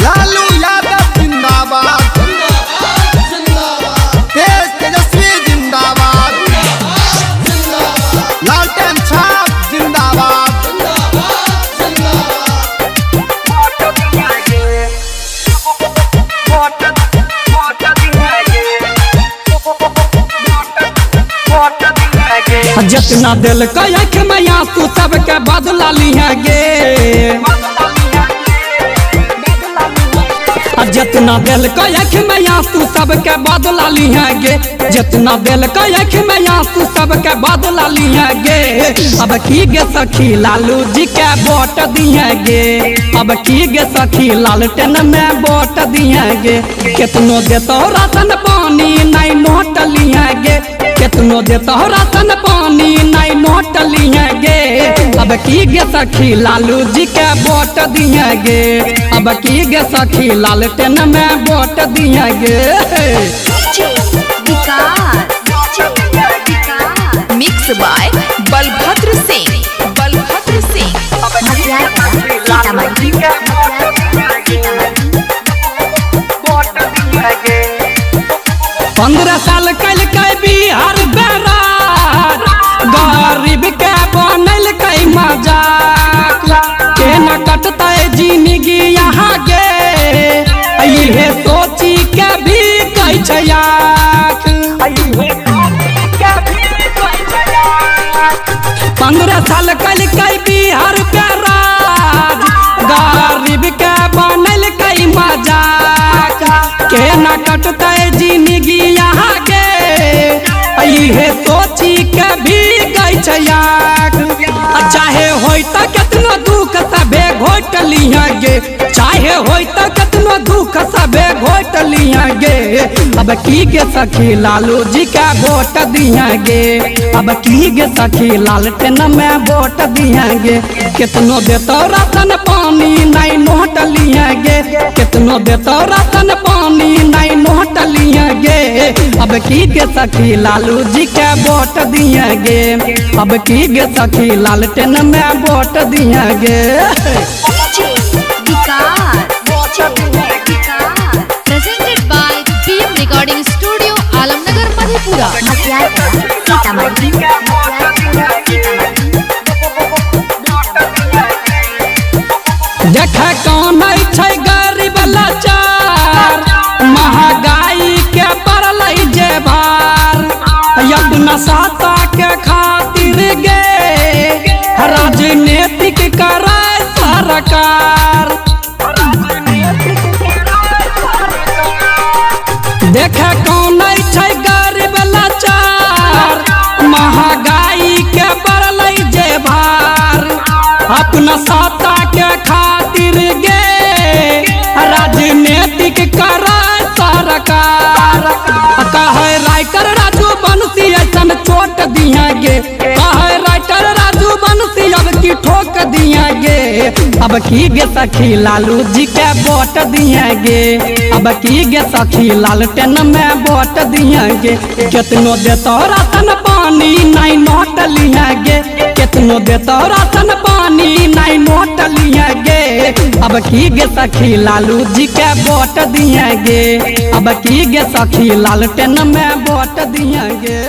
लालू यादव जिंदाबाद, तेज तेजस्वी जिंदाबाद, लालटेन छाप जिंदाबाद। जितना दिल कह मैया तू सबके बदला लिया गे, जितना दिल कह मैया तू सबके बदला लिया गे, जितना दिल कह मैया तू सबके बदला लिया गे। अब की गे सखी लालू जी के वोट दिए गे, अब की गे सखी लालटेन में वोट दिए गे। कितनो देतो राशन पानी नहीं नोट लिया गे, कितनो देतो राशन पानी नहीं नोट लिए गे। अब की गे सखी लालू जी के वोट दिए गे, अब की गे सखी लालटेन में वोट दिए गे। Mix by Balbhadra Singh, Balbhadra Singh. 15 साल कल के बिहार बेरार, गरीब के बनल कई मजाक, के न कटता जिंदगी यहाँ गे। ये सोची के भी कई छयाक, 15 साल कल के बिहार बेरार, गरीब के बनल कई मजाक, के न कटता जिंदगी यहाँ गे। ये सोची के भी गई छयाक, चाहे होई त कितनो दुख सबे घोट लिया गे, चाहे होई त कितनो दुख सबे घोट लिया गे। अब की गे सखी लालू जी का वोट दिया गे, अब की गे सखी लालटेन में वोट दिया गे। कितनो देतो राशन पानी नहीं नोट लिया गे, कितनो देतो राशन पानी नहीं नोट लिया गे। अब की गे सखी लालू जी के वोट दिया गे, अब की गे सखी लालटेन में वोट दिया गे। Presented by PM recording studio Alamnagar Madhepura. देख कौन छै गरीब लाचार, महंगाई के पड़ल जे भार। अपना साता के खातिर गे राजनीतिक करे सरकार। देख कौन छै गरीब लाचार, महंगाई के पड़ल जे भार। अपना साता के खातिर गे राजनीतिक करे सरकार। कहे राइटर राजू बंसी ऐसन चोट दिया गे, कहे राइटर राजू बंसी अब की ठोक दिया गे। अब की गे सखी लालू जी के वोट दिया गे, अब की गे सखी लालटेन में वोट दिया गे। कितनो देतो राशन पानी नहीं नोट लिया गे, कितनो देतो राशन पानी नहीं नोट लिया गे। अब की गे सखी लालू जी के वोट दिया गे, अब की गे सखी लालटेन में वोट दिया गे।